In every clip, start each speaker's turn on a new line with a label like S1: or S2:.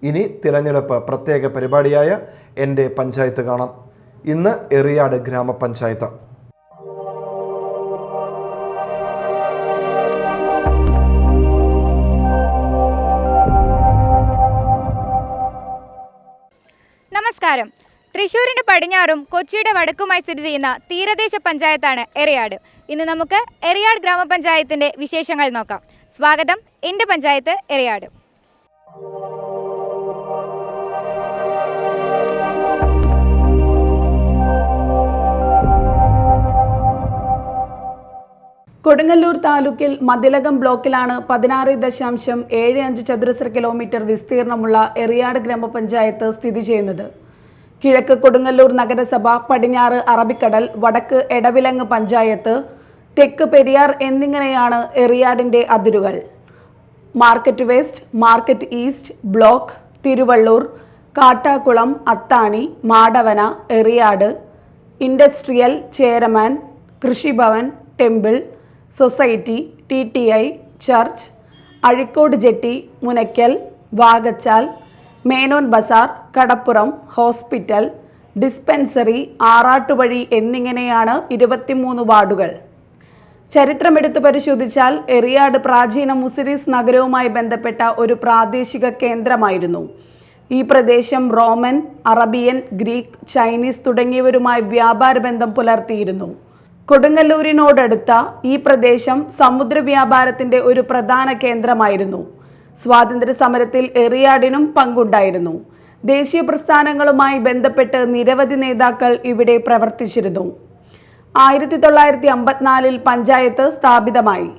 S1: ഇനി തിരഞ്ഞെടുപ്പ് പ്രത്യേക പരിപാടിയായ എൻ്റെ പഞ്ചായത്ത് കാണാം. ഇന്ന് എറിയാട് ഗ്രാമപഞ്ചായത്ത്.
S2: നമസ്കാരം. തൃശ്ശൂരിന് പടിഞ്ഞാറും കൊച്ചിയുടെ വടക്കുമായി സ്ഥിതി ചെയ്യുന്ന തീരദേശ പഞ്ചായത്താണ് എറിയാട്. ഇന്ന് നമുക്ക് എറിയാട് ഗ്രാമപഞ്ചായത്തിൻ്റെ വിശേഷങ്ങൾ നോക്കാം. സ്വാഗതം, എൻ്റെ പഞ്ചായത്ത് എറിയാട്.
S3: കൊടുങ്ങല്ലൂർ താലൂക്കിൽ മതിലകം ബ്ലോക്കിലാണ് 16.75 ചതുരശ്ര കിലോമീറ്റർ വിസ്തീർണമുള്ള എറിയാട് ഗ്രാമപഞ്ചായത്ത് സ്ഥിതി ചെയ്യുന്നത്. കിഴക്ക് കൊടുങ്ങല്ലൂർ നഗരസഭ, പടിഞ്ഞാറ് അറബിക്കടൽ, വടക്ക് എടവിലങ്ങ് പഞ്ചായത്ത്, തെക്ക് പെരിയാർ എന്നിങ്ങനെയാണ് എറിയാടിൻ്റെ അതിരുകൾ. Market west, market east block, Thiruvallur, Kattakulam, Athani, Madavana, Eriyad, industrial, Cheraman, Krishibhavan, temple, society, TTI, church, Azhikode jetty, Munakkal, Vakachal, Menon Bazar, Kadappuram, hospital, dispensary, Arattuvazhi എന്നിങ്ങനെയാണ് 23 വാർഡുകൾ. ചരിത്രമെടുത്ത് പരിശോധിച്ചാൽ എറിയാട് പ്രാചീന മുസിരീസ് നഗരവുമായി ബന്ധപ്പെട്ട ഒരു പ്രാദേശിക കേന്ദ്രമായിരുന്നു. ഈ പ്രദേശം റോമൻ, അറബിയൻ, ഗ്രീക്ക്, ചൈനീസ് തുടങ്ങിയവരുമായി വ്യാപാര ബന്ധം പുലർത്തിയിരുന്നു. കൊടുങ്ങല്ലൂരിനോടടുത്ത ഈ പ്രദേശം സമുദ്ര വ്യാപാരത്തിൻ്റെ ഒരു പ്രധാന കേന്ദ്രമായിരുന്നു. സ്വാതന്ത്ര്യ സമരത്തിൽ എറിയാടിനും പങ്കുണ്ടായിരുന്നു. ദേശീയ പ്രസ്ഥാനങ്ങളുമായി ബന്ധപ്പെട്ട് നിരവധി നേതാക്കൾ ഇവിടെ പ്രവർത്തിച്ചിരുന്നു. 1954 പഞ്ചായത്ത് സ്ഥാപിതമായി.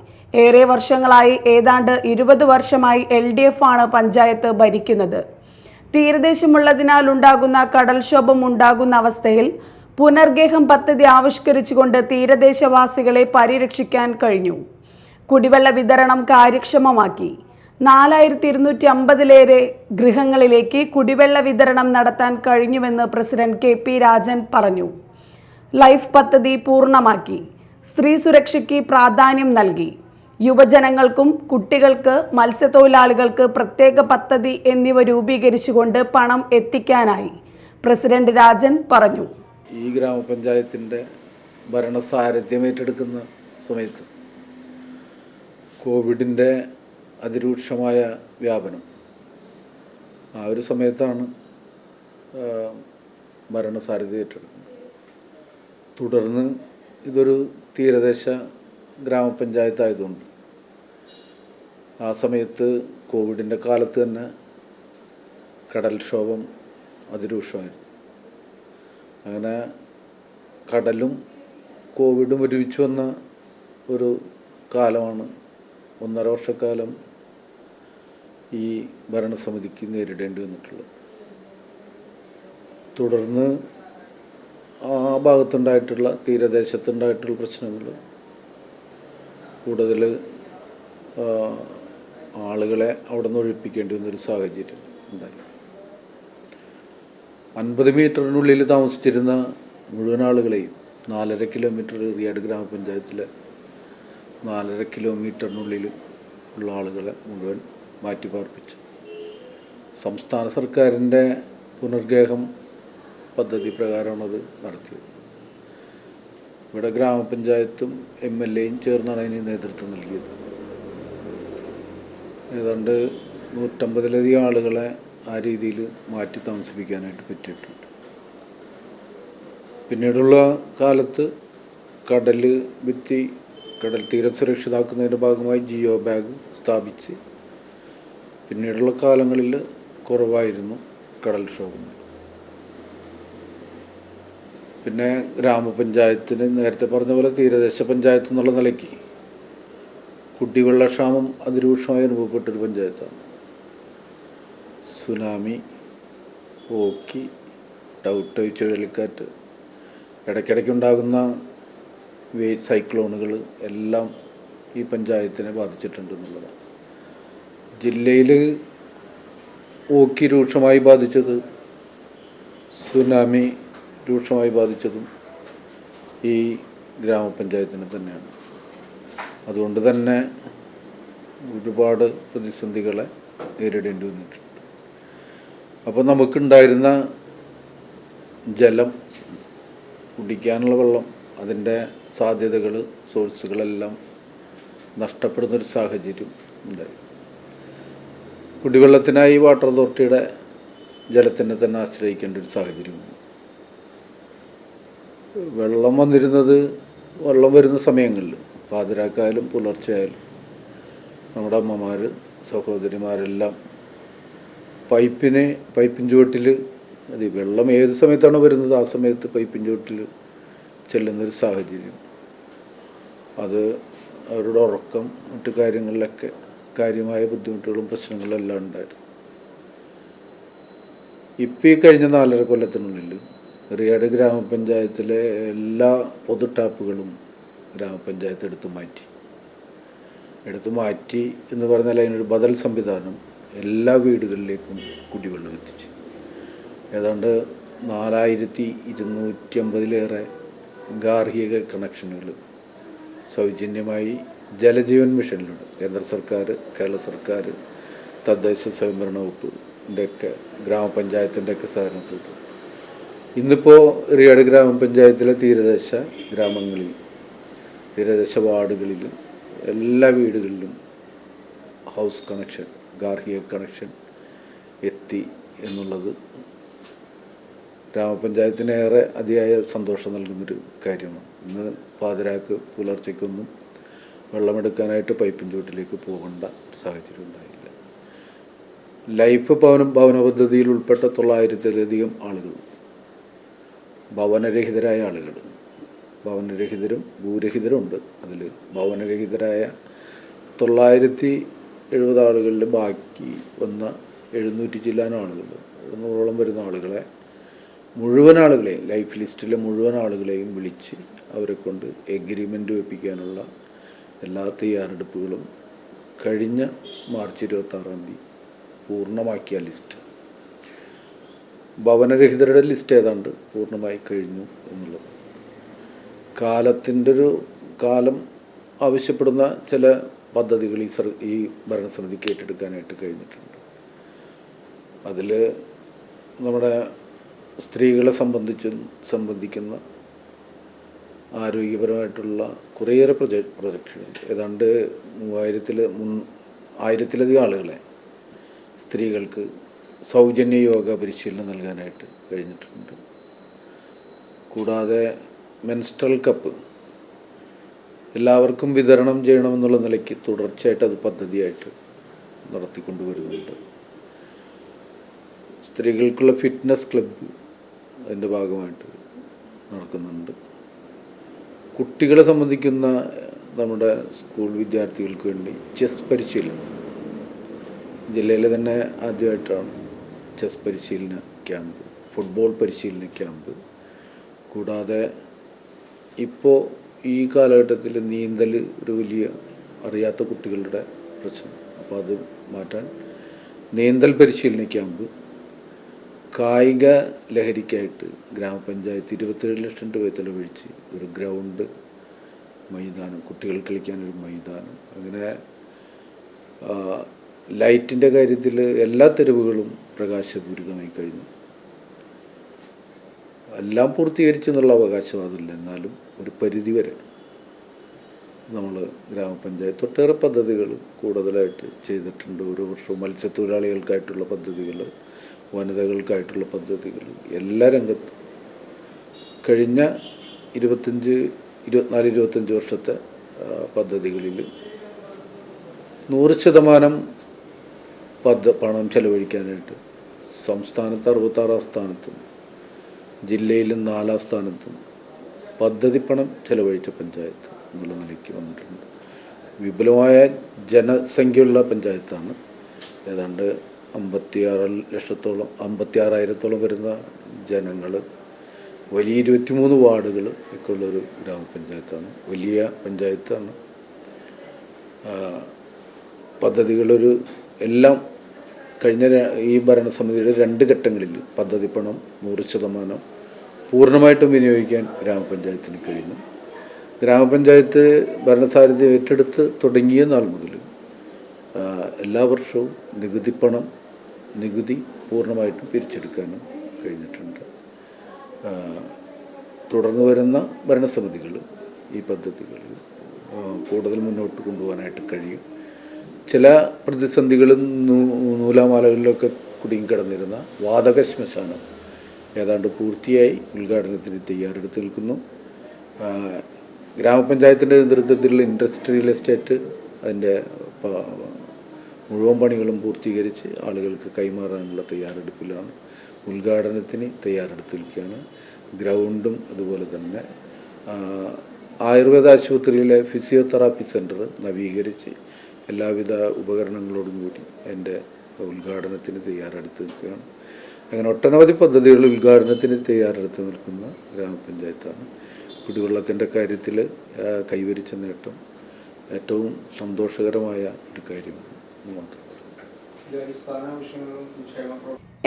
S3: ഏറെ വർഷങ്ങളായി, ഏതാണ്ട് 20 വർഷമായി LDF ആണ് പഞ്ചായത്ത് ഭരിക്കുന്നത്. തീരദേശമുള്ളതിനാൽ ഉണ്ടാകുന്ന കടൽക്ഷോഭം ഉണ്ടാകുന്ന അവസ്ഥയിൽ പുനർഗേഹം പദ്ധതി ആവിഷ്കരിച്ചുകൊണ്ട് തീരദേശവാസികളെ പരിരക്ഷിക്കാൻ കഴിഞ്ഞു. കുടിവെള്ള വിതരണം കാര്യക്ഷമമാക്കി. 4250 ഗൃഹങ്ങളിലേക്ക് കുടിവെള്ള വിതരണം നടത്താൻ കഴിഞ്ഞുവെന്ന് പ്രസിഡന്റ് KP രാജൻ പറഞ്ഞു. ലൈഫ് പദ്ധതി പൂർണ്ണമാക്കി. സ്ത്രീ സുരക്ഷയ്ക്ക് പ്രാധാന്യം നൽകി. യുവജനങ്ങൾക്കും കുട്ടികൾക്ക്, മത്സ്യത്തൊഴിലാളികൾക്ക് പ്രത്യേക പദ്ധതി എന്നിവ രൂപീകരിച്ചുകൊണ്ട് പണം എത്തിക്കാനായി. പ്രസിഡന്റ് രാജൻ പറഞ്ഞു.
S4: ഈ ഗ്രാമപഞ്ചായത്തിൻ്റെ ഭരണസാരഥ്യം ഏറ്റെടുക്കുന്ന സമയത്ത് കോവിഡിൻ്റെ അതിരൂക്ഷമായ വ്യാപനം, ആ ഒരു സമയത്താണ് ഭരണസാരഥ്യം ഏറ്റെടുക്കുന്നത്. തുടർന്ന് ഇതൊരു തീരദേശ ഗ്രാമപഞ്ചായത്ത് ആയതുകൊണ്ട് ആ സമയത്ത് കോവിഡിൻ്റെ കാലത്ത് തന്നെ കടൽക്ഷോഭം അതിരൂക്ഷമായിരുന്നു. അങ്ങനെ കടലും കോവിഡും ഒരുമിച്ച് വന്ന ഒരു കാലമാണ് 1.5 വർഷക്കാലം ഈ ഭരണസമിതിക്ക് നേരിടേണ്ടി വന്നിട്ടുള്ളത്. തുടർന്ന് ആ ഭാഗത്തുണ്ടായിട്ടുള്ള, തീരദേശത്തുണ്ടായിട്ടുള്ള പ്രശ്നങ്ങൾ, കൂടുതൽ ആളുകളെ അവിടെ നിന്ന് ഒഴിപ്പിക്കേണ്ടി വന്നൊരു സാഹചര്യം ഉണ്ടായി. 50 മീറ്ററിനുള്ളിൽ താമസിച്ചിരുന്ന മുഴുവൻ ആളുകളെയും 4.5 കിലോമീറ്റർ എറിയാട് ഗ്രാമപഞ്ചായത്തിലെ 4.5 കിലോമീറ്ററിനുള്ളിൽ ഉള്ള ആളുകളെ മുഴുവൻ മാറ്റിപ്പാർപ്പിച്ചു. സംസ്ഥാന സർക്കാരിൻ്റെ പുനർഗേഹം പദ്ധതി പ്രകാരമാണ് അത് നടത്തിയത്. ഇവിടെ ഗ്രാമപഞ്ചായത്തും MLAയും ചേർന്നാണ് അതിന് നേതൃത്വം നൽകിയത്. ഏതാണ്ട് 150-ലധികം ആളുകളെ ആ രീതിയിൽ മാറ്റി താമസിപ്പിക്കാനായിട്ട് പറ്റിയിട്ടുണ്ട്. പിന്നീടുള്ള കാലത്ത് കടൽ തീരം സുരക്ഷിതാക്കുന്നതിൻ്റെ ഭാഗമായി ജിയോ ബാഗ് സ്ഥാപിച്ച് പിന്നീടുള്ള കാലങ്ങളിൽ കുറവായിരുന്നു കടൽക്ഷോഭം. പിന്നെ ഗ്രാമപഞ്ചായത്തിന് നേരത്തെ പറഞ്ഞ പോലെ തീരദേശ പഞ്ചായത്ത് എന്നുള്ള നിലയ്ക്ക് കുടിവെള്ളക്ഷാമം അതിരൂക്ഷമായി അനുഭവപ്പെട്ടൊരു പഞ്ചായത്താണ്. സുനാമി, ഓക്കി, ടൗട്ട്, ചുഴലിക്കാറ്റ്, ഇടയ്ക്കിടയ്ക്കുണ്ടാകുന്ന സൈക്ലോണുകൾ എല്ലാം ഈ പഞ്ചായത്തിനെ ബാധിച്ചിട്ടുണ്ടെന്നുള്ളതാണ്. ജില്ലയിൽ ഓക്കി രൂക്ഷമായി ബാധിച്ചത്, സുനാമി രൂക്ഷമായി ബാധിച്ചതും ഈ ഗ്രാമപഞ്ചായത്തിനെ തന്നെയാണ്. അതുകൊണ്ട് തന്നെ ഒരുപാട് പ്രതിസന്ധികളെ നേരിടേണ്ടി വന്നിട്ടുണ്ട്. അപ്പോൾ നമുക്കുണ്ടായിരുന്ന ജലം, കുടിക്കാനുള്ള വെള്ളം, അതിൻ്റെ സാധ്യതകൾ, സോഴ്സുകളെല്ലാം നഷ്ടപ്പെടുന്നൊരു സാഹചര്യം ഉണ്ടായി. കുടിവെള്ളത്തിനായി വാട്ടർ അതോറിറ്റിയുടെ ജലത്തിനെ തന്നെ ആശ്രയിക്കേണ്ട ഒരു സാഹചര്യമുണ്ട്. വെള്ളം വരുന്ന സമയങ്ങളിൽ പാതിരാക്കായാലും പുലർച്ചെയായാലും നമ്മുടെ അമ്മമാർ, സഹോദരിമാരെല്ലാം പൈപ്പിൻ ചുവട്ടിൽ, അത് വെള്ളം ഏത് സമയത്താണോ വരുന്നത് ആ സമയത്ത് പൈപ്പിൻ ചുവട്ടിൽ ചെല്ലുന്നൊരു സാഹചര്യം. അത് അവരുടെ ഉറക്കം, മറ്റു കാര്യങ്ങളിലൊക്കെ കാര്യമായ ബുദ്ധിമുട്ടുകളും പ്രശ്നങ്ങളും എല്ലാം ഉണ്ടായിരുന്നു. ഇപ്പം ഈ കഴിഞ്ഞ 4.5 കൊല്ലത്തിനുള്ളിൽ എറിയാട് ഗ്രാമപഞ്ചായത്തിലെ എല്ലാ പൊതു ടാപ്പുകളും ഗ്രാമപഞ്ചായത്ത് എടുത്തു മാറ്റി എന്ന് പറഞ്ഞാൽ അതിനൊരു ബദൽ സംവിധാനം എല്ലാ വീടുകളിലേക്കും കുടിവെള്ളം എത്തിച്ചു. ഏതാണ്ട് 4250-ലേറെ ഗാർഹിക കണക്ഷനുകൾ സൗജന്യമായി ജലജീവൻ മിഷനിലുണ്ട്. കേന്ദ്ര സർക്കാർ, കേരള സർക്കാർ, തദ്ദേശ സ്വയംഭരണ വകുപ്പിൻ്റെയൊക്കെ ഗ്രാമപഞ്ചായത്തിൻ്റെയൊക്കെ സഹകരണത്തോട് ഇന്നിപ്പോൾ എറിയാട് ഗ്രാമപഞ്ചായത്തിലെ തീരദേശ ഗ്രാമങ്ങളിൽ, തീരദേശ വാർഡുകളിൽ എല്ലാ വീടുകളിലും ഹൗസ് കണക്ഷൻ, ഗാർഹിക കണക്ഷൻ എത്തി എന്നുള്ളത് ഗ്രാമപഞ്ചായത്തിനേറെ അതിയായ സന്തോഷം നൽകുന്നൊരു കാര്യമാണ്. ഇന്ന് പാതിരാക്ക് പുലർച്ചയ്ക്കൊന്നും വെള്ളമെടുക്കാനായിട്ട് പൈപ്പിൻ ചുവട്ടിലേക്ക് പോകേണ്ട സാഹചര്യം ഉണ്ടായില്ല. ലൈഫ് ഭവന പദ്ധതിയിൽ ഉൾപ്പെട്ട 900-ലധികം ആളുകൾ, ഭവനരഹിതരായ ആളുകൾ, ഭവനരഹിതരും ഭൂരഹിതരും ഉണ്ട്. അതിൽ ഭവനരഹിതരായ 970 ആളുകളിൽ ബാക്കി വന്ന 700 ചില്ലാനം ആളുകൾ, 100ഓളം വരുന്ന ആളുകളെ, മുഴുവൻ ആളുകളെയും, ലൈഫ് ലിസ്റ്റിലെ മുഴുവൻ ആളുകളെയും വിളിച്ച് അവരെ കൊണ്ട് എഗ്രിമെൻ്റ് വെപ്പിക്കാനുള്ള എല്ലാ തയ്യാറെടുപ്പുകളും കഴിഞ്ഞ മാർച്ച് 26-ാം തീയതി പൂർണ്ണമാക്കിയ ലിസ്റ്റ്, ഭവനരഹിതരുടെ ലിസ്റ്റ് ഏതാണ്ട് പൂർണ്ണമായി കഴിഞ്ഞു എന്നുള്ളത്. കാലം ആവശ്യപ്പെടുന്ന ചില പദ്ധതികൾ ഈ ഭരണസമിതിക്ക് ഏറ്റെടുക്കാനായിട്ട് കഴിഞ്ഞിട്ടുണ്ട്. അതിൽ നമ്മുടെ സ്ത്രീകളെ സംബന്ധിക്കുന്ന ആരോഗ്യപരമായിട്ടുള്ള കുറേയേറെ പ്രൊജക്റ്റുകൾ, ഏതാണ്ട് 1000-ലധികം ആളുകളെ സ്ത്രീകൾക്ക് സൗജന്യ യോഗ പരിശീലനം നൽകാനായിട്ട് കഴിഞ്ഞിട്ടുണ്ട്. കൂടാതെ മെൻസ്ട്രൽ കപ്പ് എല്ലാവർക്കും വിതരണം ചെയ്യണമെന്നുള്ള നിലയ്ക്ക് തുടർച്ചയായിട്ട് അത് പദ്ധതിയായിട്ട് നടത്തിക്കൊണ്ടുവരുന്നുണ്ട്. സ്ത്രീകൾക്കുള്ള ഫിറ്റ്നസ് ക്ലബ്ബ് അതിൻ്റെ ഭാഗമായിട്ട് നടക്കുന്നുണ്ട്. കുട്ടികളെ സംബന്ധിക്കുന്ന നമ്മുടെ സ്കൂൾ വിദ്യാർത്ഥികൾക്ക് വേണ്ടി ചെസ് പരിശീലനം, ജില്ലയിൽ തന്നെ ആദ്യമായിട്ടാണ് ചെസ് പരിശീലന ക്യാമ്പ്, ഫുട്ബോൾ പരിശീലന ക്യാമ്പ്. കൂടാതെ ഇപ്പോൾ ഈ കാലഘട്ടത്തിൽ നീന്തൽ ഒരു വലിയ അറിയാത്ത കുട്ടികളുടെ പ്രശ്നം, അപ്പോൾ അത് മാറ്റാൻ നീന്തൽ പരിശീലന ക്യാമ്പ്. കായിക ലഹരിക്കായിട്ട് ഗ്രാമപഞ്ചായത്ത് 27 ലക്ഷം രൂപ ചെലവഴിച്ച് ഒരു ഗ്രൗണ്ട്, മൈതാനം, കുട്ടികൾ കളിക്കാനൊരു മൈതാനം, അങ്ങനെ ലൈറ്റിൻ്റെ കാര്യത്തിൽ എല്ലാ തെരുവുകളും പ്രകാശപൂരിതമായി കഴിഞ്ഞു. എല്ലാം പൂർത്തീകരിച്ചെന്നുള്ള അവകാശവാദമില്ല, എന്നാലും ഒരു പരിധിവരെ നമ്മൾ ഗ്രാമപഞ്ചായത്ത് ഒട്ടേറെ പദ്ധതികൾ കൂടുതലായിട്ട് ചെയ്തിട്ടുണ്ട്. ഓരോ വർഷവും മത്സ്യത്തൊഴിലാളികൾക്കായിട്ടുള്ള പദ്ധതികൾ, വനിതകൾക്കായിട്ടുള്ള പദ്ധതികൾ, എല്ലാ രംഗത്തും കഴിഞ്ഞ 24-25 വർഷത്തെ പദ്ധതികളിൽ 100% പണം ചെലവഴിക്കാനായിട്ട് സംസ്ഥാനത്ത് 66-ാം സ്ഥാനത്തും ജില്ലയിൽ 4-ാം സ്ഥാനത്തും പദ്ധതി പണം ചെലവഴിച്ച പഞ്ചായത്ത് എന്നുള്ള നിലയ്ക്ക് വന്നിട്ടുണ്ട്. വിപുലമായ ജനസംഖ്യയുള്ള പഞ്ചായത്താണ്. ഏതാണ്ട് 56,000-ഓളം വരുന്ന ജനങ്ങൾ, വലിയ 23 വാർഡുകൾ ഒക്കെ ഉള്ളൊരു ഗ്രാമപഞ്ചായത്താണ്, വലിയ പഞ്ചായത്താണ്. പദ്ധതികളൊരു എല്ലാം കഴിഞ്ഞ ഈ ഭരണസമിതിയുടെ 2 ഘട്ടങ്ങളിൽ പദ്ധതി പണം 100% പൂർണ്ണമായിട്ടും വിനിയോഗിക്കാൻ ഗ്രാമപഞ്ചായത്തിന് കഴിഞ്ഞു. ഗ്രാമപഞ്ചായത്ത് ഭരണസാരഥ്യം ഏറ്റെടുത്ത് തുടങ്ങിയ നാൾ മുതൽ എല്ലാ വർഷവും നികുതി പൂർണ്ണമായിട്ടും പിരിച്ചെടുക്കാനും കഴിഞ്ഞിട്ടുണ്ട്. തുടർന്ന് വരുന്ന ഭരണസമിതികൾ ഈ പദ്ധതികൾ കൂടുതൽ മുന്നോട്ട് കൊണ്ടുപോകാനായിട്ട് കഴിയും. ചില പ്രതിസന്ധികളും നൂലാമാലകളിലൊക്കെ കുടുങ്ങിക്കിടന്നിരുന്ന വാതക ശ്മശാനം ഏതാണ്ട് പൂർത്തിയായി ഉദ്ഘാടനത്തിന് തയ്യാറെടുത്ത് നിൽക്കുന്നു. ഗ്രാമപഞ്ചായത്തിൻ്റെ നേതൃത്വത്തിലുള്ള ഇൻഡസ്ട്രിയൽ എസ്റ്റേറ്റ് അതിൻ്റെ മുഴുവൻ പണികളും പൂർത്തീകരിച്ച് ആളുകൾക്ക് കൈമാറാനുള്ള തയ്യാറെടുപ്പിലാണ്. ഉദ്ഘാടനത്തിന് തയ്യാറെടുത്ത് നിൽക്കുകയാണ്. ഗ്രൗണ്ടും അതുപോലെ തന്നെ ആയുർവേദ ആശുപത്രിയിലെ ഫിസിയോതെറാപ്പി സെൻറ്റർ നവീകരിച്ച് എല്ലാവിധ ഉപകരണങ്ങളോടും കൂടി എൻ്റെ ഉദ്ഘാടനത്തിന് തയ്യാറെടുത്ത് നിൽക്കുകയാണ്. അങ്ങനെ ഒട്ടനവധി പദ്ധതികൾ ഉദ്ഘാടനത്തിന് തയ്യാറെടുത്ത് നിൽക്കുന്ന ഗ്രാമപഞ്ചായത്താണ്. കുടിവെള്ളത്തിൻ്റെ കാര്യത്തിൽ കൈവരിച്ച നേട്ടം ഏറ്റവും സന്തോഷകരമായ ഒരു കാര്യമാണ് മാത്രം.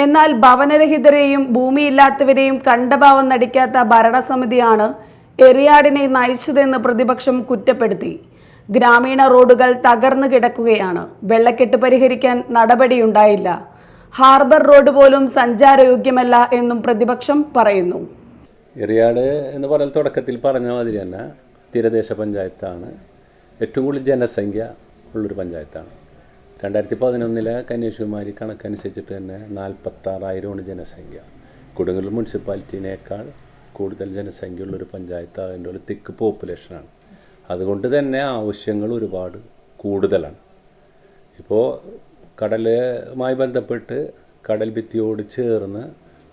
S3: എന്നാൽ ഭവനരഹിതരെയും ഭൂമിയില്ലാത്തവരെയും കണ്ടഭാവം നടിക്കാത്ത ഭരണസമിതിയാണ് എറിയാടിനെ നയിച്ചതെന്ന് പ്രതിപക്ഷം കുറ്റപ്പെടുത്തി. ഗ്രാമീണ റോഡുകൾ തകർന്നു കിടക്കുകയാണ്. വെള്ളക്കെട്ട് പരിഹരിക്കാൻ നടപടിയുണ്ടായില്ല. ഹാർബർ റോഡ് പോലും സഞ്ചാരയോഗ്യമല്ല എന്നും പ്രതിപക്ഷം പറയുന്നു.
S5: എറിയാട് എന്ന് പറഞ്ഞാൽ തുടക്കത്തിൽ പറഞ്ഞ മാതിരി തന്നെ തീരദേശ പഞ്ചായത്താണ്. ഏറ്റവും കൂടുതൽ ജനസംഖ്യ ഉള്ളൊരു പഞ്ചായത്താണ്. 2011 കന്യാകുമാരി കണക്കനുസരിച്ചിട്ട് തന്നെ 46,000 ജനസംഖ്യ. കൊടുങ്ങല്ലൂർ മുനിസിപ്പാലിറ്റിനേക്കാൾ കൂടുതൽ ജനസംഖ്യ ഉള്ളൊരു പഞ്ചായത്ത്. അതിൻ്റെ ഒരു തിക്ക് പോപ്പുലേഷനാണ്. അതുകൊണ്ട് തന്നെ ആവശ്യങ്ങൾ ഒരുപാട് കൂടുതലാണ്. ഇപ്പോൾ കടലുമായി ബന്ധപ്പെട്ട് കടൽ ഭിത്തിയോട് ചേർന്ന്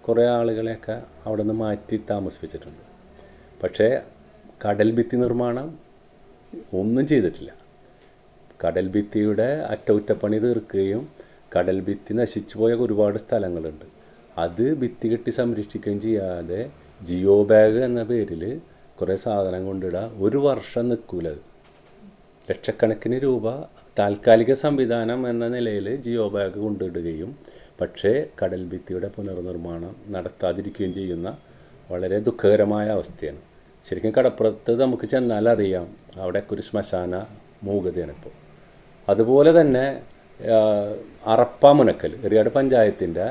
S5: കുറേ ആളുകളെയൊക്കെ അവിടെ നിന്ന് മാറ്റി താമസിപ്പിച്ചിട്ടുണ്ട്. പക്ഷേ കടൽ ഭിത്തി നിർമ്മാണം ഒന്നും ചെയ്തിട്ടില്ല. കടൽ ഭിത്തിയുടെ അറ്റകുറ്റപ്പണി തീർക്കുകയും കടൽ ഭിത്തി നശിച്ചു പോയ ഒരുപാട് സ്ഥലങ്ങളുണ്ട്. അത് ഭിത്തി കെട്ടി സംരക്ഷിക്കുകയും ചെയ്യാതെ ജിയോ ബാഗ് എന്ന പേരിൽ കുറേ സാധനം കൊണ്ടിടുക. ഒരു വർഷം നിൽക്കൂല. ലക്ഷക്കണക്കിന് രൂപ താൽക്കാലിക സംവിധാനം എന്ന നിലയിൽ ജിയോ ബാഗ് കൊണ്ടിടുകയും പക്ഷേ കടൽ ഭിത്തിയുടെ പുനർനിർമ്മാണം നടത്താതിരിക്കുകയും ചെയ്യുന്ന വളരെ ദുഃഖകരമായ അവസ്ഥയാണ്. ശരിക്കും കടപ്പുറത്ത് നമുക്ക് ചെന്നാൽ അറിയാം, അവിടെയൊക്കെ ഒരു ശ്മശാന മൂകതയാണ് ഇപ്പോൾ. അതുപോലെ തന്നെ അറപ്പാമുനക്കൽ എറിയാട് പഞ്ചായത്തിൻ്റെ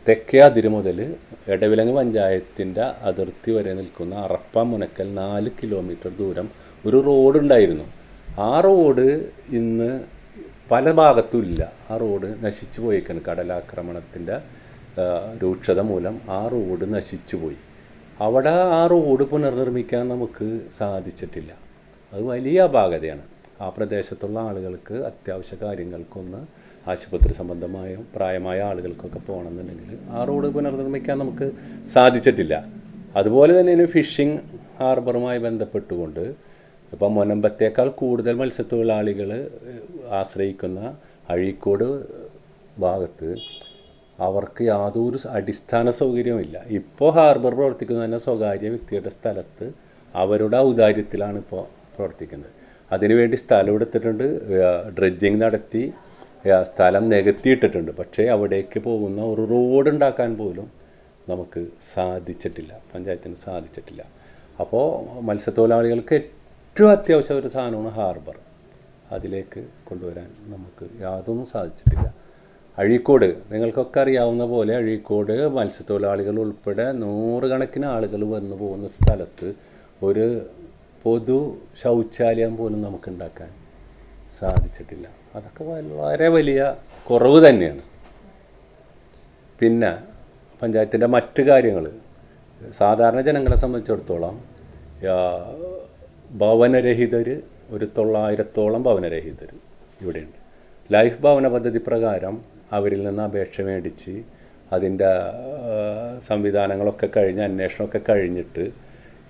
S5: തെക്കേ അതിര് മുതൽ എടവിലങ്ങ് പഞ്ചായത്തിൻ്റെ അതിർത്തി വരെ നിൽക്കുന്ന അറപ്പാമുനക്കൽ 4 കിലോമീറ്റർ ദൂരം ഒരു റോഡുണ്ടായിരുന്നു. ആ റോഡ് ഇന്ന് പല ഭാഗത്തും ഇല്ല. ആ റോഡ് നശിച്ചു പോയിക്കാണ്. കടലാക്രമണത്തിൻ്റെ രൂക്ഷത മൂലം ആ റോഡ് നശിച്ചു പോയി. അവിടെ ആ റോഡ് പുനർനിർമ്മിക്കാൻ നമുക്ക് സാധിച്ചിട്ടില്ല. അത് വലിയ അപാകതയാണ്. ആ പ്രദേശത്തുള്ള ആളുകൾക്ക് അത്യാവശ്യ കാര്യങ്ങൾക്കൊന്ന് ആശുപത്രി സംബന്ധമായും പ്രായമായ ആളുകൾക്കൊക്കെ പോകണമെന്നുണ്ടെങ്കിൽ ആ റോഡ് പുനർനിർമ്മിക്കാൻ നമുക്ക് സാധിച്ചിട്ടില്ല. അതുപോലെ തന്നെ ഫിഷിംഗ് ഹാർബറുമായി ബന്ധപ്പെട്ടുകൊണ്ട് ഇപ്പം മുനമ്പത്തേക്കാൾ കൂടുതൽ മത്സ്യത്തൊഴിലാളികൾ ആശ്രയിക്കുന്ന അഴീക്കോട് ഭാഗത്ത് അവർക്ക് യാതൊരു അടിസ്ഥാന സൗകര്യവുമില്ല. ഇപ്പോൾ ഹാർബർ പ്രവർത്തിക്കുന്നത് തന്നെ സ്വകാര്യ വ്യക്തിയുടെ സ്ഥലത്ത് അവരുടെ ഔദാര്യത്തിലാണ് ഇപ്പോൾ പ്രവർത്തിക്കുന്നത്. അതിനുവേണ്ടി സ്ഥലം എടുത്തിട്ടുണ്ട്, ഡ്രഡ്ജിങ് നടത്തി സ്ഥലം നികത്തിയിട്ടിട്ടുണ്ട്. പക്ഷേ അവിടേക്ക് പോകുന്ന ഒരു റോഡ് ഉണ്ടാക്കാൻ പോലും നമുക്ക് സാധിച്ചിട്ടില്ല, പഞ്ചായത്തിന് സാധിച്ചിട്ടില്ല. അപ്പോൾ മത്സ്യത്തൊഴിലാളികൾക്ക് ഏറ്റവും അത്യാവശ്യം ഒരു സാധനമാണ് ഹാർബർ. അതിലേക്ക് കൊണ്ടുവരാൻ നമുക്ക് യാതൊന്നും സാധിച്ചിട്ടില്ല. അഴീക്കോട് നിങ്ങൾക്കൊക്കെ അറിയാവുന്ന പോലെ അഴീക്കോട് മത്സ്യത്തൊഴിലാളികൾ ഉൾപ്പെടെ 100 കണക്കിന് ആളുകൾ വന്നു പോകുന്ന സ്ഥലത്ത് ഒരു പൊതു ശൗചാലയം പോലും നമുക്ക് ഉണ്ടാക്കാൻ സാധിച്ചിട്ടില്ല. അതൊക്കെ വളരെ വലിയ കുറവ് തന്നെയാണ്. പിന്നെ പഞ്ചായത്തിൻ്റെ മറ്റ് കാര്യങ്ങൾ സാധാരണ ജനങ്ങളെ സംബന്ധിച്ചിടത്തോളം ഭവനരഹിതർ ഒരു 900ഓളം ഭവനരഹിതർ ഇവിടെയുണ്ട്. ലൈഫ് ഭവന പദ്ധതി പ്രകാരം അവരിൽ നിന്ന് അപേക്ഷ മേടിച്ച് അതിൻ്റെ സംവിധാനങ്ങളൊക്കെ കഴിഞ്ഞ് അന്വേഷണമൊക്കെ കഴിഞ്ഞിട്ട്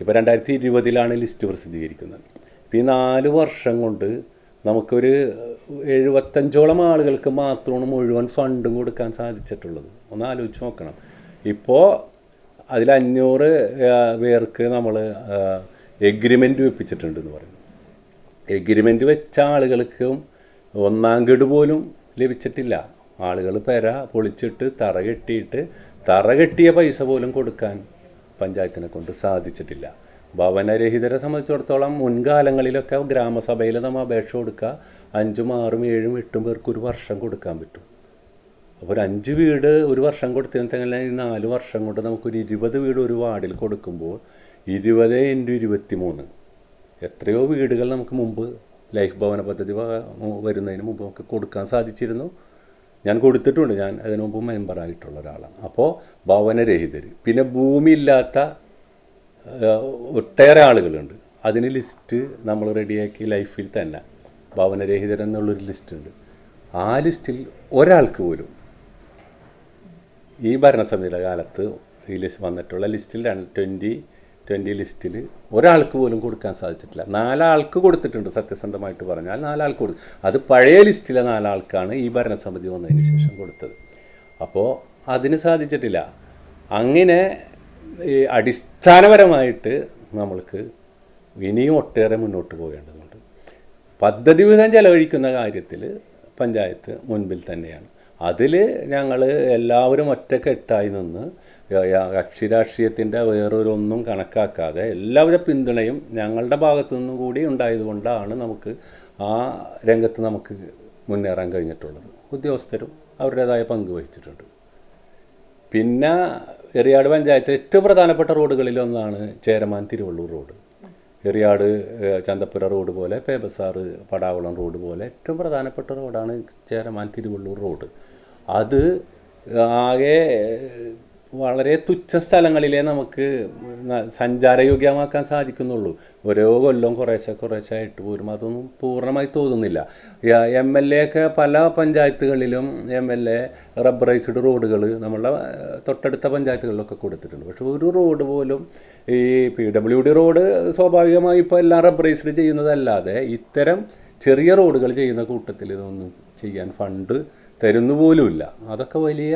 S5: ഇപ്പോൾ 2020 ലിസ്റ്റ് പ്രസിദ്ധീകരിക്കുന്നത്. ഇപ്പോൾ ഈ 4 വർഷം കൊണ്ട് നമുക്കൊരു 75ഓളം ആളുകൾക്ക് മാത്രമാണ് മുഴുവൻ ഫണ്ടും കൊടുക്കാൻ സാധിച്ചിട്ടുള്ളത്. ഒന്ന് ആലോചിച്ച് നോക്കണം. ഇപ്പോൾ അതിൽ 500 പേർക്ക് നമ്മൾ എഗ്രിമെൻറ്റ് വെപ്പിച്ചിട്ടുണ്ടെന്ന് പറയുന്നു. എഗ്രിമെൻറ്റ് വെച്ച ആളുകൾക്കും 1-ാം ഗഡു പോലും ലഭിച്ചിട്ടില്ല. ആളുകൾ പെര പൊളിച്ചിട്ട് തറ കെട്ടിയ പൈസ പോലും കൊടുക്കാൻ പഞ്ചായത്തിനെ കൊണ്ട് സാധിച്ചിട്ടില്ല. ഭവനരഹിതരെ സംബന്ധിച്ചിടത്തോളം മുൻകാലങ്ങളിലൊക്കെ ഗ്രാമസഭയിൽ നമ്മൾ അപേക്ഷ കൊടുക്കുക 5, 6, 7, 8 പേർക്ക് ഒരു വർഷം കൊടുക്കാൻ പറ്റും. അപ്പോൾ ഒരു 5 വീട് ഒരു വർഷം കൊടുത്തിരുന്നെങ്കിൽ 4 വർഷം കൊണ്ട് നമുക്കൊരു 20 വീട് ഒരു വാർഡിൽ കൊടുക്കുമ്പോൾ 20 × 23 എത്രയോ വീടുകൾ നമുക്ക് മുമ്പ് ലൈഫ് ഭവന പദ്ധതി വരുന്നതിന് മുമ്പ് നമുക്ക് കൊടുക്കാൻ സാധിച്ചിരുന്നു. ഞാൻ കൊടുത്തിട്ടുണ്ട്, ഞാൻ അതിനു മുമ്പ് മെമ്പറായിട്ടുള്ള ഒരാളാണ്. അപ്പോൾ ഭവനരഹിതർ, പിന്നെ ഭൂമിയില്ലാത്ത ഒട്ടേറെ ആളുകളുണ്ട്. അതിന് ലിസ്റ്റ് നമ്മൾ റെഡിയാക്കി ലൈഫിൽ തന്നെ ഭവനരഹിതരെന്നുള്ളൊരു ലിസ്റ്റുണ്ട്. ആ ലിസ്റ്റിൽ ഒരാൾക്ക് പോലും ഈ ഭരണസമിതിയുടെ കാലത്ത് ഈ ലിസ്റ്റ് വന്നിട്ടുള്ള ലിസ്റ്റിൽ 2020 ലിസ്റ്റിൽ ഒരാൾക്ക് പോലും കൊടുക്കാൻ സാധിച്ചിട്ടില്ല. 4 ആൾക്ക് കൊടുത്തിട്ടുണ്ട്, സത്യസന്ധമായിട്ട് പറഞ്ഞാൽ 4 ആൾക്ക് കൊടുത്തു. അത് പഴയ ലിസ്റ്റിലെ 4 ആൾക്കാണ് ഈ ഭരണസമിതി വന്നതിന് ശേഷം കൊടുത്തത്. അപ്പോൾ അതിന് സാധിച്ചിട്ടില്ല. അങ്ങനെ ഈ അടിസ്ഥാനപരമായിട്ട് നമ്മൾക്ക് ഇനിയും ഒട്ടേറെ മുന്നോട്ട് പോകേണ്ടതുണ്ട്. പദ്ധതി വിഹിതം ചെലവഴിക്കുന്ന കാര്യത്തിൽ പഞ്ചായത്ത് മുൻപിൽ തന്നെയാണ്. അതിൽ ഞങ്ങൾ എല്ലാവരും ഒറ്റക്കെട്ടായി നിന്ന് കക്ഷി രാഷ്ട്രീയത്തിൻ്റെ വേറൊരൊന്നും കണക്കാക്കാതെ എല്ലാവരുടെ പിന്തുണയും ഞങ്ങളുടെ ഭാഗത്തു നിന്നും കൂടി ഉണ്ടായതുകൊണ്ടാണ് നമുക്ക് ആ രംഗത്ത് നമുക്ക് മുന്നേറാൻ കഴിഞ്ഞിട്ടുള്ളത്. ഉദ്യോഗസ്ഥരും അവരുടേതായ പങ്ക് വഹിച്ചിട്ടുണ്ട്. പിന്നെ എറിയാട് പഞ്ചായത്ത് ഏറ്റവും പ്രധാനപ്പെട്ട റോഡുകളിലൊന്നാണ് ചേരമാൻ തിരുവള്ളൂർ റോഡ്. എറിയാട് ചന്തപ്പുര റോഡ് പോലെ, പേബസാറ് പടാവളം റോഡ് പോലെ ഏറ്റവും പ്രധാനപ്പെട്ട റോഡാണ് ചേരമാൻ തിരുവള്ളൂർ റോഡ്. അത് ആകെ വളരെ തുച്ഛ സ്ഥലങ്ങളിലേ നമുക്ക് സഞ്ചാരയോഗ്യമാക്കാൻ സാധിക്കുന്നുള്ളൂ. ഓരോ കൊല്ലം കുറേശ്ശായിട്ട് പോരും. അതൊന്നും പൂർണ്ണമായി തോന്നുന്നില്ല. MLA ഒക്കെ പല പഞ്ചായത്തുകളിലും MLA റബ്ബറൈസ്ഡ് റോഡുകൾ നമ്മളുടെ തൊട്ടടുത്ത പഞ്ചായത്തുകളിലൊക്കെ കൊടുത്തിട്ടുണ്ട്. പക്ഷെ ഒരു റോഡ് പോലും ഈ PWD റോഡ് സ്വാഭാവികമായി ഇപ്പോൾ എല്ലാം റബ്ബറൈസ്ഡ് ചെയ്യുന്നതല്ലാതെ ഇത്തരം ചെറിയ റോഡുകൾ ചെയ്യുന്ന കൂട്ടത്തിൽ ഇതൊന്നും ചെയ്യാൻ ഫണ്ട് തരുന്നു പോലുമില്ല. അതൊക്കെ വലിയ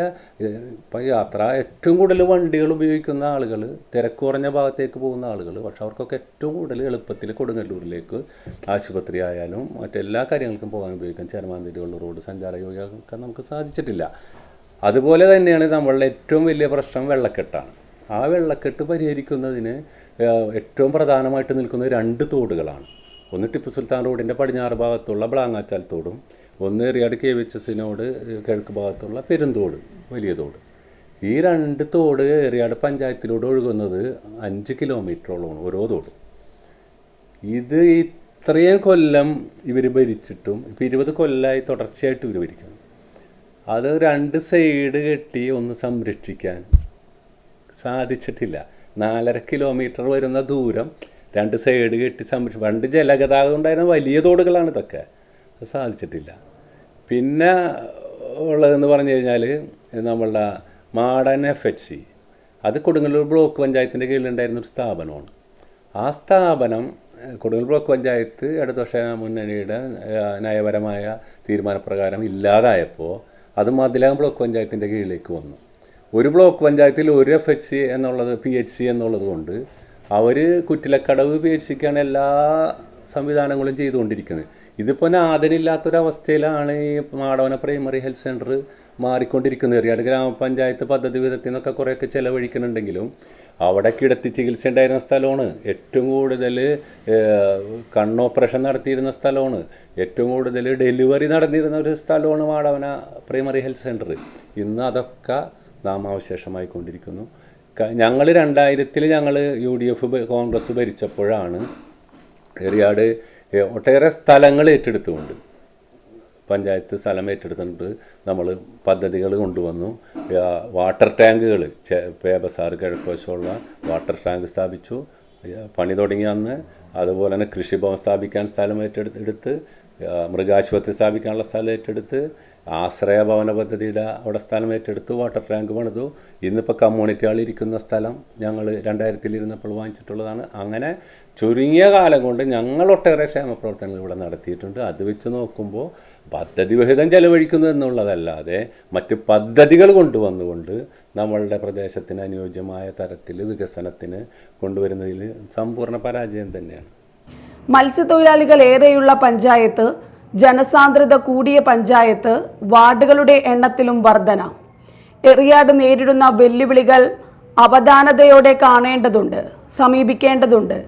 S5: ഇപ്പോൾ യാത്ര ഏറ്റവും കൂടുതൽ വണ്ടികൾ ഉപയോഗിക്കുന്ന ആളുകൾ, തിരക്ക് കുറഞ്ഞ ഭാഗത്തേക്ക് പോകുന്ന ആളുകൾ. പക്ഷെ അവർക്കൊക്കെ ഏറ്റവും കൂടുതൽ എളുപ്പത്തിൽ കൊടുങ്ങല്ലൂരിലേക്ക് ആശുപത്രി ആയാലും മറ്റെല്ലാ കാര്യങ്ങൾക്കും പോകാൻ ഉപയോഗിക്കാൻ ചേരമാൻ തിരുവള്ളൂർ റോഡ് സഞ്ചാരയോഗ്യമാക്കാൻ നമുക്ക് സാധിച്ചിട്ടില്ല. അതുപോലെ തന്നെയാണ് നമ്മളുടെ ഏറ്റവും വലിയ പ്രശ്നം വെള്ളക്കെട്ടാണ്. ആ വെള്ളക്കെട്ട് പരിഹരിക്കുന്നതിന് ഏറ്റവും പ്രധാനമായിട്ട് നിൽക്കുന്ന 2 തോടുകളാണ്. ഒന്ന് ടിപ്പു സുൽത്താൻ റോഡിൻ്റെ പടിഞ്ഞാറ് ഭാഗത്തുള്ള ബ്ലാങ്ങാച്ചാൽ തോടും, ഒന്ന് എറിയാട് KVHSനോട് കിഴക്ക് ഭാഗത്തുള്ള പെരുന്തോട്, വലിയ തോട്. ഈ 2 തോട് എറിയാട് പഞ്ചായത്തിലൂടെ ഒഴുകുന്നത് 5 കിലോമീറ്ററോളമാണ് ഓരോ തോട്. ഇത് ഇത്രയും കൊല്ലം ഇവർ ഭരിച്ചിട്ടും ഇപ്പോൾ 20 കൊല്ലമായി തുടർച്ചയായിട്ട് ഇവർ ഭരിക്കണം. അത് 2 സൈഡ് കെട്ടി ഒന്ന് സംരക്ഷിക്കാൻ സാധിച്ചിട്ടില്ല. 4.5 കിലോമീറ്റർ വരുന്ന ദൂരം 2 സൈഡ് കെട്ടി പണ്ട് ജലഗതാഗതം ഉണ്ടായിരുന്ന വലിയ തോടുകളാണ് ഇതൊക്കെ. അത് സാധിച്ചിട്ടില്ല. പിന്നെ ഉള്ളതെന്ന് പറഞ്ഞു കഴിഞ്ഞാൽ നമ്മളുടെ മാടൻ FHC, അത് കൊടുങ്ങല്ലൂർ ബ്ലോക്ക് പഞ്ചായത്തിൻ്റെ കീഴിലുണ്ടായിരുന്ന ഒരു സ്ഥാപനമാണ്. ആ സ്ഥാപനം കൊടുങ്ങല്ലൂർ ബ്ലോക്ക് പഞ്ചായത്ത് ഇടതുപക്ഷ മുന്നണിയുടെ നയപരമായ തീരുമാനപ്രകാരം ഇല്ലാതായപ്പോൾ അത് മതിലകം ബ്ലോക്ക് പഞ്ചായത്തിൻ്റെ കീഴിലേക്ക് വന്നു. ഒരു ബ്ലോക്ക് പഞ്ചായത്തിൽ ഒരു FHC എന്നുള്ളത് PHC എന്നുള്ളത് കൊണ്ട് അവർ കുറ്റിലക്കടവ് PHCക്കാണ് എല്ലാ സംവിധാനങ്ങളും ചെയ്തുകൊണ്ടിരിക്കുന്നത്. ഇതിപ്പോൾ നാഥനില്ലാത്തൊരവസ്ഥയിലാണ് ഈ മാടവന പ്രൈമറി ഹെൽത്ത് സെൻറ്റർ മാറിക്കൊണ്ടിരിക്കുന്നത്. എറിയാട് ഗ്രാമപഞ്ചായത്ത് പദ്ധതി വിധത്തിൽ നിന്നൊക്കെ കുറേയൊക്കെ ചിലവഴിക്കുന്നുണ്ടെങ്കിലും അവിടെ കിടത്തി ചികിത്സ ഉണ്ടായിരുന്ന സ്ഥലമാണ്. ഏറ്റവും കൂടുതൽ കണ്ണോപ്പറേഷൻ നടത്തിയിരുന്ന സ്ഥലമാണ്. ഏറ്റവും കൂടുതൽ ഡെലിവറി നടന്നിരുന്ന ഒരു സ്ഥലമാണ് മാടവന പ്രൈമറി ഹെൽത്ത് സെൻറ്റർ. ഇന്ന് അതൊക്കെ നാമാവശേഷമായിക്കൊണ്ടിരിക്കുന്നു. ഞങ്ങൾ 2000 ഞങ്ങൾ UDF കോൺഗ്രസ് ഭരിച്ചപ്പോഴാണ് എറിയാട് ഒട്ടേറെ സ്ഥലങ്ങൾ ഏറ്റെടുത്തുകൊണ്ട് പഞ്ചായത്ത് സ്ഥലം ഏറ്റെടുത്തുകൊണ്ട് നമ്മൾ പദ്ധതികൾ കൊണ്ടുവന്നു. വാട്ടർ ടാങ്കുകൾ പേബസാറ് കിഴക്കുവശമുള്ള വാട്ടർ ടാങ്ക് സ്ഥാപിച്ചു. പണി തുടങ്ങി അന്ന്. അതുപോലെ തന്നെ കൃഷിഭവൻ സ്ഥാപിക്കാൻ സ്ഥലം ഏറ്റെടുത്ത്, മൃഗാശുപത്രി സ്ഥാപിക്കാനുള്ള സ്ഥലം ഏറ്റെടുത്ത്, ആശ്രയ ഭവന പദ്ധതിയുടെ അവിടെ സ്ഥലം ഏറ്റെടുത്തു, വാട്ടർ ടാങ്ക് പണിതു. ഇന്നിപ്പോൾ കമ്മ്യൂണിറ്റി ഹാളിരിക്കുന്ന സ്ഥലം ഞങ്ങൾ 2000 ഇരുന്നപ്പോൾ വാങ്ങിച്ചിട്ടുള്ളതാണ്. അങ്ങനെ ചുരുങ്ങിയ കാലം കൊണ്ട് ഞങ്ങൾ ഒട്ടേറെ ക്ഷേമപ്രവർത്തനങ്ങൾ ഇവിടെ നടത്തിയിട്ടുണ്ട്. അത് വെച്ച് നോക്കുമ്പോൾ പദ്ധതി വിഹിതം ചെലവഴിക്കുന്നു എന്നുള്ളതല്ലാതെ മറ്റ് പദ്ധതികൾ കൊണ്ടുവന്നുകൊണ്ട് നമ്മളുടെ പ്രദേശത്തിന് അനുയോജ്യമായ തരത്തിൽ വികസനത്തിന് കൊണ്ടുവരുന്നതിൽ സമ്പൂർണ്ണ പരാജയം തന്നെയാണ്.
S3: മത്സ്യത്തൊഴിലാളികൾ ഏറെയുള്ള പഞ്ചായത്ത്, ജനസാന്ദ്രത കൂടിയ പഞ്ചായത്ത്, വാർഡുകളുടെ എണ്ണത്തിലും വർധന. എറിയാട് നേരിടുന്ന വെല്ലുവിളികൾ അവധാനതയോടെ കാണേണ്ടതുണ്ട്, സമീപിക്കേണ്ടതുണ്ട്.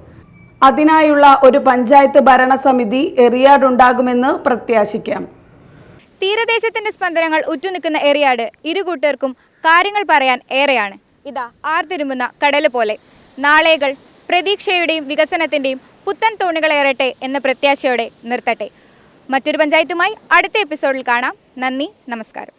S3: അതിനായുള്ള ഒരു പഞ്ചായത്ത് ഭരണസമിതി എറിയാടുണ്ടാകുമെന്ന് പ്രത്യാശിക്കാം.
S2: തീരദേശത്തിന്റെ സ്പന്ദനങ്ങൾ ഉറ്റുനിൽക്കുന്ന എറിയാട് ഇരുകൂട്ടർക്കും കാര്യങ്ങൾ പറയാൻ ഏറെയാണ്. ഇതാ ആർത്തിരുമ്പുന്ന കടല് പോലെ. നാളെകൾ പ്രതീക്ഷയുടെയും വികസനത്തിന്റെയും പുത്തൻ തോണികളേറട്ടെ എന്ന പ്രത്യാശയോടെ നിർത്തട്ടെ. മറ്റൊരു പഞ്ചായത്തുമായി അടുത്ത എപ്പിസോഡിൽ കാണാം. നന്ദി, നമസ്കാരം.